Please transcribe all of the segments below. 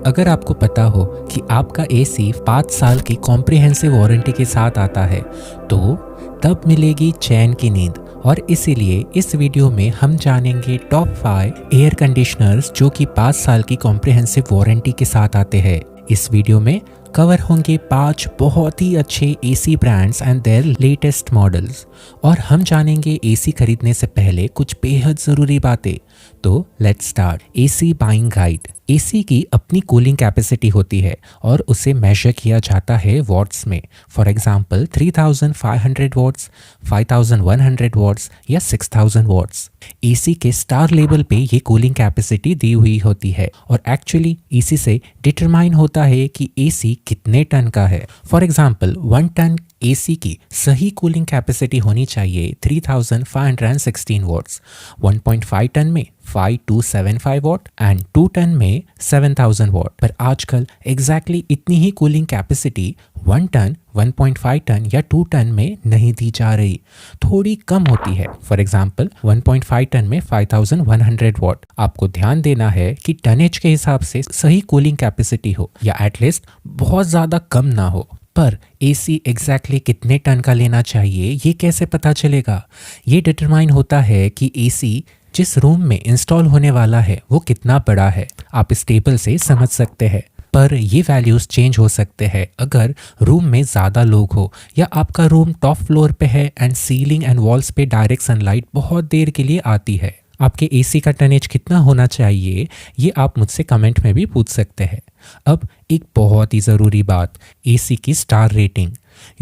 अगर आपको पता हो कि आपका एसी 5 साल की कॉम्प्रिहेंसिव वारंटी के साथ आता है तो तब मिलेगी चैन की नींद। और इसीलिए इस वीडियो में हम जानेंगे टॉप 5 एयर कंडीशनर्स जो कि 5 साल की कॉम्प्रिहेंसिव वारंटी के साथ आते हैं। इस वीडियो में कवर होंगे 5 बहुत ही अच्छे AC brands and there latest models, और हम जानेंगे एसी खरीदने से पहले कुछ बेहद ज़रूरी बातें। तो let's start. AC buying guide. AC की अपनी कूलिंग कैपेसिटी होती है और उसे मेजर किया जाता है वॉट्स में। फॉर एग्जांपल 3500 वॉट्स, 5100 वॉट्स या 6000 वॉट्स। एसी के स्टार लेवल पे ये कूलिंग कैपेसिटी दी हुई होती है और एक्चुअली एसी से डिटरमाइन होता है कि एसी कितने टन का है। फॉर एग्जांपल 1 टन एसी की सही कूलिंग कैपेसिटी होनी चाहिए 3516 वॉट्स, 1.5 टन में 5275 वॉट एंड 2 टन में 7000 वॉट। पर आजकल एग्जैक्टली इतनी ही कूलिंग कैपेसिटी 1 टन, 1.5 टन या 2 टन में नहीं दी जा रही, थोड़ी कम होती है। फॉर एग्जांपल 1.5 टन में 5100 वॉट। आपको ध्यान देना है कि टनेज के हिसाब से सही कूलिंग कैपेसिटी हो या एटलीस्ट बहुत ज़्यादा कम ना हो। पर एसी एग्जैक्टली कितने टन का लेना चाहिए ये कैसे पता चलेगा? ये डिटरमाइन होता है कि एसी जिस रूम में इंस्टॉल होने वाला है वो कितना बड़ा है। आप इस टेबल से समझ सकते हैं, पर ये वैल्यूज़ चेंज हो सकते हैं अगर रूम में ज़्यादा लोग हो या आपका रूम टॉप फ्लोर पे है एंड सीलिंग एंड वॉल्स पे डायरेक्ट सनलाइट बहुत देर के लिए आती है। आपके एसी का टनेज कितना होना चाहिए ये आप मुझसे कमेंट में भी पूछ सकते हैं। अब एक बहुत ही ज़रूरी बात, एसी की star rating.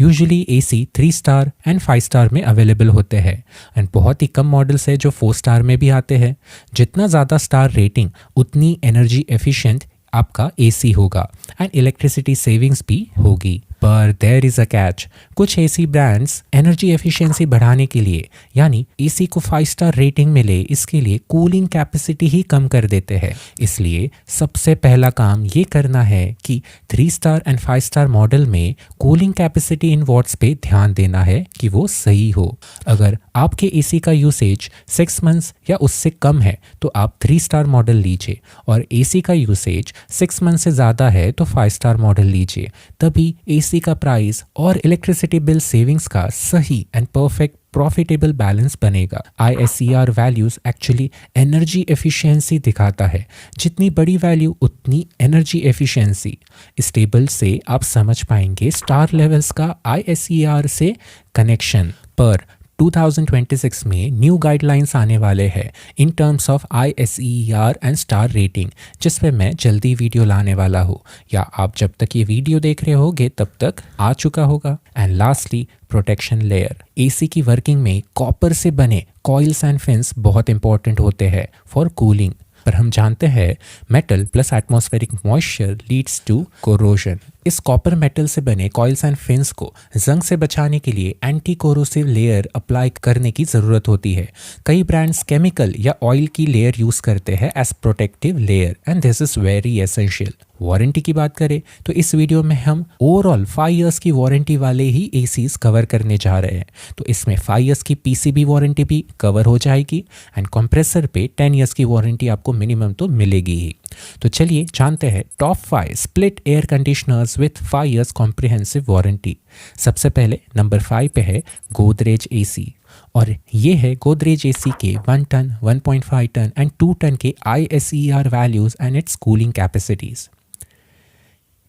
Usually AC 3 star and 5 star में अवेलेबल होते हैं एंड बहुत ही कम मॉडल्स है जो 4 स्टार में भी आते हैं। जितना ज़्यादा स्टार रेटिंग उतनी एनर्जी एफिशिएंट आपका एसी होगा एंड इलेक्ट्रिसिटी सेविंग्स भी होगी। पर देयर इज़ अ कैच। कुछ एसी ब्रांड्स एनर्जी एफिशिएंसी बढ़ाने के लिए यानी एसी को 5 स्टार रेटिंग मिले इसके लिए कूलिंग कैपेसिटी ही कम कर देते हैं। इसलिए सबसे पहला काम ये करना है कि 3 स्टार एंड 5 स्टार मॉडल में कूलिंग कैपेसिटी इन वॉट्स पे ध्यान देना है कि वो सही हो। अगर आपके एसी का यूसेज 6 मंथ्स या उससे कम है तो आप 3 स्टार मॉडल लीजिए, और एसी का यूसेज 6 मंथ से ज़्यादा है तो 5 स्टार मॉडल लीजिए। तभी एसी का प्राइस और इलेक्ट्रिसिटी बिल सेविंग्स का सही एंड परफेक्ट प्रॉफिटेबल बैलेंस बनेगा। ISER values actually energy efficiency दिखाता है। जितनी बड़ी वैल्यू उतनी एनर्जी एफिशिएंसी। इस टेबल से आप समझ पाएंगे स्टार लेवल्स का ISER से कनेक्शन। पर 2026 में न्यू गाइडलाइंस आने वाले हैं in terms of ISER and star rating, जिस पे मैं जल्दी वीडियो लाने वाला हूँ, या आप जब तक ये वीडियो देख रहे होगे तब तक आ चुका होगा। And lastly protection layer. AC की वर्किंग में कॉपर से बने कॉइल्स एंड फिन्स बहुत इंपॉर्टेंट होते हैं फॉर कूलिंग। पर हम जानते हैं metal plus atmospheric moisture leads to corrosion. इस कॉपर मेटल से बने कॉइल्स एंड फिन्स को जंग से बचाने के लिए एंटी कोरोसिव लेयर अप्लाई करने की ज़रूरत होती है। कई ब्रांड्स केमिकल या ऑयल की लेयर यूज़ करते हैं as protective layer and this is very essential. Warranty की बात करें तो इस वीडियो में हम ओवरऑल 5 इयर्स की वारंटी वाले ही एसीज कवर करने जा रहे हैं। तो इसमें 5 इयर्स की PCB वारंटी भी कवर हो जाएगी एंड कंप्रेसर पे 10 इयर्स की वारंटी आपको मिनिमम तो मिलेगी ही। तो चलिए जानते हैं top 5 split air conditioners with 5 years comprehensive warranty. सबसे पहले नंबर 5 पे है गोदरेज एसी, और ये है गोदरेज एसी के 1 टन, 1.5 टन एंड 2 टन के ISER values and its cooling capacities.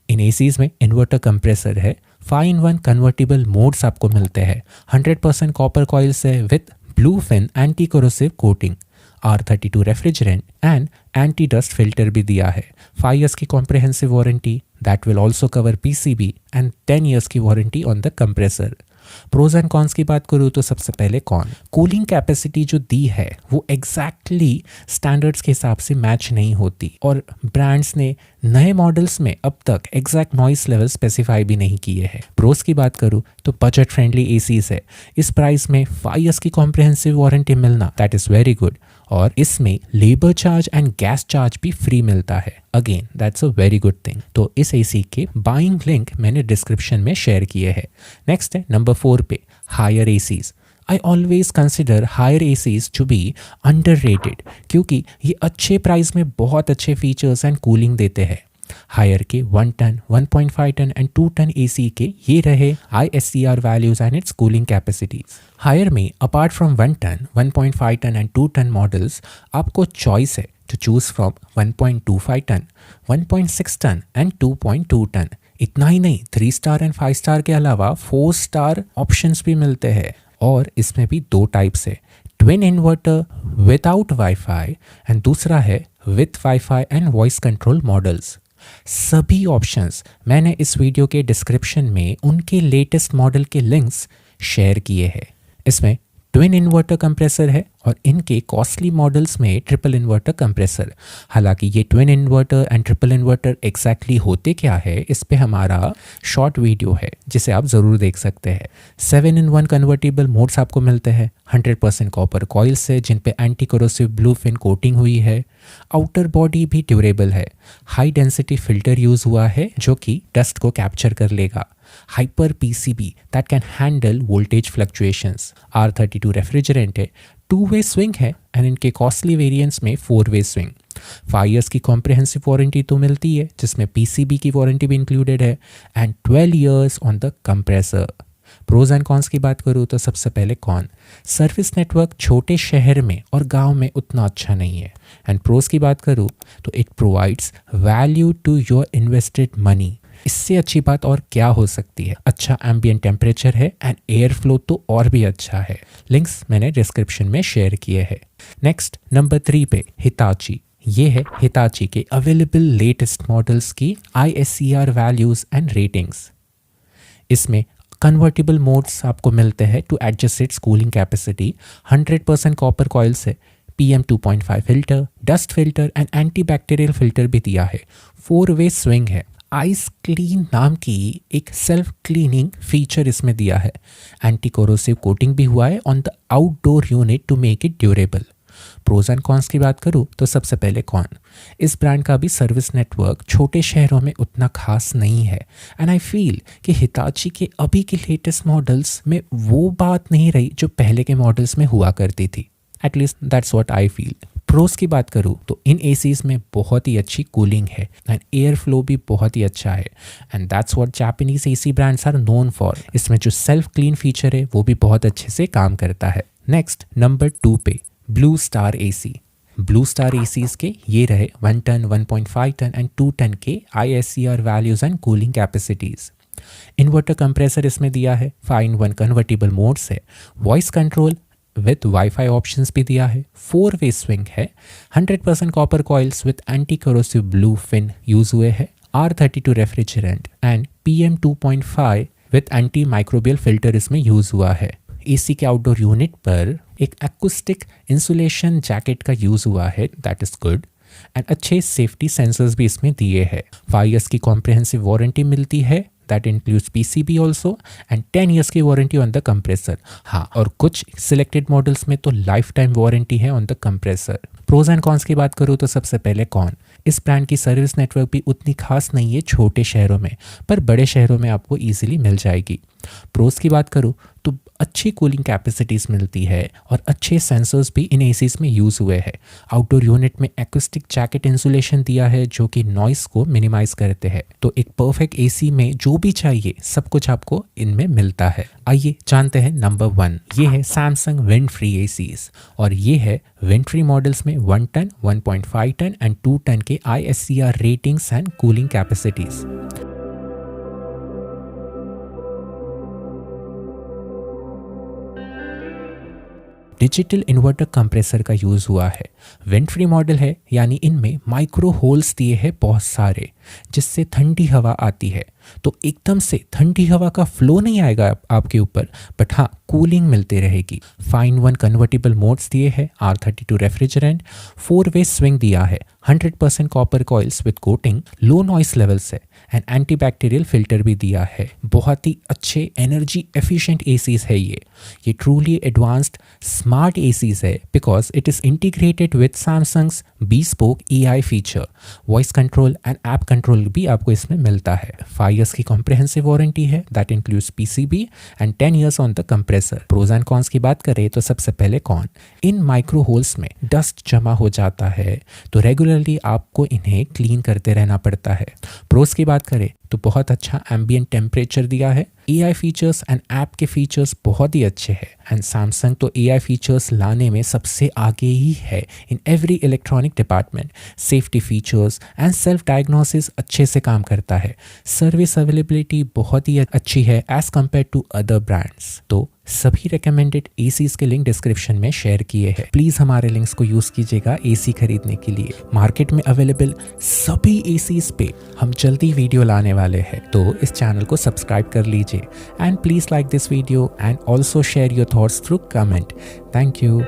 इन एसीज में इन्वर्टर कंप्रेसर है, 5-in-1 कन्वर्टिबल मोड्स आपको मिलते हैं, 100% कॉपर कॉइल से with blue fin anti corrosive coating, R32 refrigerant and anti dust filter भी दिया है। 5 इयर्स की comprehensive warranty that will also cover PCB and 10 years की warranty on the compressor. Pros and cons की बात करूँ तो सबसे पहले कॉन, कूलिंग कैपेसिटी जो दी है वो एग्जैक्टली स्टैंडर्ड्स के हिसाब से मैच नहीं होती, और ब्रांड्स ने नए मॉडल्स में अब तक एग्जैक्ट नॉइस लेवल स्पेसिफाई भी नहीं किए हैं। प्रोज की बात करूँ तो बजट फ्रेंडली एसीज है। इस प्राइस में 5 इयर्स की कॉम्प्रिहेंसिव वारंटी मिलना दैट इज़ वेरी गुड, और इसमें labour charge and gas charge भी फ्री मिलता है। Again that's a very good thing. तो इस एसी के बाइंग लिंक मैंने डिस्क्रिप्शन में शेयर किए हैं। नेक्स्ट है नंबर 4 पे Haier ACs. I always consider Haier ACs to be underrated क्योंकि ये अच्छे प्राइस में बहुत अच्छे फीचर्स एंड कूलिंग देते हैं। हायर के 1 ton, 1.5 ton and 2 ton AC के ये रहे ISCR values and its cooling capacities. Haier में apart from 1 ton, 1.5 ton and 2 ton models आपको चॉइस है to choose from 1.25 ton, 1.6 ton and 2.2 ton. इतना ही नहीं, 3 स्टार एंड 5 स्टार के अलावा 4 स्टार ऑप्शंस भी मिलते हैं और इसमें भी 2 टाइप्स है, twin inverter without wifi and दूसरा है with wifi and voice control models. सभी ऑप्शंस मैंने इस वीडियो के डिस्क्रिप्शन में उनके लेटेस्ट मॉडल के लिंक्स शेयर किए हैं। इसमें ट्विन इन्वर्टर कंप्रेसर है और इनके कॉस्टली मॉडल्स में ट्रिपल इन्वर्टर कंप्रेसर। हालांकि ये twin inverter and triple inverter exactly होते क्या है, इस पे हमारा शॉर्ट वीडियो है जिसे आप ज़रूर देख सकते हैं। 7-in-1 कन्वर्टेबल मोड्स आपको मिलते हैं 100% कॉपर कॉइल्स से जिन पे anti corrosive blue fin coating हुई है। आउटर बॉडी भी ड्यूरेबल है। हाई डेंसिटी फिल्टर यूज़ हुआ है जो कि डस्ट को कैप्चर कर लेगा। Hyper PCB that can handle voltage fluctuations। R32 refrigerant है, 2-way स्विंग है एंड इनके कॉस्टली वेरिएंट्स में 4-way स्विंग। 5 years की कॉम्प्रिहेंसिव वारंटी तो मिलती है जिसमें PCB की वारंटी भी इंक्लूडेड है and 12 years on the compressor. Pros and cons की बात करूँ तो सबसे पहले कॉन, सर्विस नेटवर्क छोटे शहर में और गांव में उतना अच्छा नहीं है। एंड प्रोज की बात करूँ तो it provides value to your invested money. इससे अच्छी बात और क्या हो सकती है। अच्छा एम्बिएंट टेम्परेचर है एंड एयर फ्लो तो और भी अच्छा है। लिंक्स मैंने डिस्क्रिप्शन में शेयर किए हैं। नेक्स्ट नंबर 3 पे हिताची। ये है हिताची के अवेलेबल लेटेस्ट मॉडल्स की ISCR वैल्यूज एंड रेटिंग्स। इसमें कन्वर्टेबल मोड्स आपको मिलते हैं to adjust its cooling capacity. 100% copper coils है, PM 2.5 filter, dust filter and anti bacterial filter भी दिया है। 4-way स्विंग है। आइस क्लीन नाम की एक सेल्फ क्लीनिंग फीचर इसमें दिया है। एंटी कोरोसिव कोटिंग भी हुआ है on the outdoor unit to make it durable. Pros and cons की बात करूँ तो सबसे पहले कॉन, इस ब्रांड का भी सर्विस नेटवर्क छोटे शहरों में उतना खास नहीं है एंड आई फील कि हिताची के अभी के लेटेस्ट मॉडल्स में वो बात नहीं रही जो पहले के मॉडल्स में हुआ करती थी। At least that's what I feel. Pros की बात करूँ तो इन एसीज में बहुत ही अच्छी कूलिंग है एंड एयर फ्लो भी बहुत ही अच्छा है and that's what Japanese AC brands are known for. इसमें जो सेल्फ क्लीन फीचर है वो भी बहुत अच्छे से काम करता है। नेक्स्ट नंबर 2 पे Blue Star AC. Blue Star ACs के ये रहे 1 टन, 1.5 टन एंड 2 टन के ISCR values and cooling capacities. Inverter compressor इसमें दिया है, 5-in-1 कन्वर्टेबल मोड्स है, voice control with WiFi options भी दिया है, 4-way स्विंग है, 100% copper coils with anti corrosive blue fin use हुए हैं, R32 refrigerant and PM 2.5 with anti microbial filter इसमें यूज हुआ है। एसी के आउटडोर यूनिट पर एक एक्ूस्टिक इंसुलेशन जैकेट का यूज हुआ है, दैट इज गुड एंड अच्छे सेफ्टी सेंसर्स भी इसमें दिए हैं। 5 years की कॉम्प्रिहेंसिव वारंटी मिलती है, that includes PCB also and 10 years की वारंटी ऑन द कंप्रेसर। हाँ, और कुछ सिलेक्टेड मॉडल्स में तो लाइफ टाइम वारंटी है on the compressor. Pros and cons की बात करूँ तो सबसे पहले कॉन, इस ब्रांड की सर्विस नेटवर्क भी उतनी खास नहीं है छोटे शहरों में, पर बड़े शहरों में आपको ईजिली मिल जाएगी। प्रोज की बात करूँ तो अच्छी कूलिंग कैपेसिटीज़ मिलती है और अच्छे सेंसर्स भी इन एसीज में यूज़ हुए हैं। आउटडोर यूनिट में एक्ूस्टिक जैकेट इंसुलेशन दिया है जो कि नॉइस को मिनिमाइज करते हैं। तो एक परफेक्ट एसी में जो भी चाहिए सब कुछ आपको इनमें मिलता है। आइए जानते हैं नंबर 1। ये है सैमसंग विंड फ्री एसीज और ये है विंड फ्री मॉडल्स में 1 टन, 1.5 टन एंड 2 टन के ISCR ratings and cooling capacities. Digital inverter compressor का यूज़ हुआ है। विंड फ्री मॉडल है यानी इनमें माइक्रो होल्स दिए हैं बहुत सारे जिससे ठंडी हवा आती है। तो एकदम से ठंडी हवा का फ्लो नहीं आएगा आपके ऊपर, बट हाँ कूलिंग मिलती रहेगी। 5-in-1 कन्वर्टेबल मोड्स दिए हैं, R32 रेफ्रिजरेंट, 4-way स्विंग दिया है, 100% copper coils with coating, low noise levels है एंड एंटीबैक्टीरियल फिल्टर भी दिया है। बहुत ही अच्छे एनर्जी एफिशिएंट एसीज है ये ट्रूली एडवांस्ड स्मार्ट एसीज है because it is integrated with Samsung's bespoke EI feature. Voice control and app control भी आपको इसमें मिलता है। 5 years की कॉम्प्रिहेंसिव वारंटी है that includes PCB and 10 years on the compressor. Pros and cons की बात करें तो सबसे पहले कॉन, इन माइक्रो होल्स में डस्ट जमा हो जाता है तो रेगुलरली आपको इन्हें क्लीन करते रहना पड़ता है। प्रोज की बात करें तो बहुत अच्छा एम्बियंट टेम्परेचर दिया है। AI फीचर्स एंड ऐप के फीचर्स बहुत ही अच्छे हैं एंड सैमसंग तो AI फीचर्स लाने में सबसे आगे ही है in every electronic department. Safety features and self diagnosis अच्छे से काम करता है। सर्विस अवेलेबिलिटी बहुत ही अच्छी है as compared to other brands. तो सभी रिकमेंडेड एसीज के लिंक डिस्क्रिप्शन में शेयर किए हैं। प्लीज हमारे लिंक्स को यूज कीजिएगा एसी खरीदने के लिए। मार्केट में अवेलेबल सभी एसीज पे हम जल्दी वीडियो लाने वाले हैं, तो इस चैनल को सब्सक्राइब कर लीजिए and please like this video and also share your thoughts through comment. Thank you.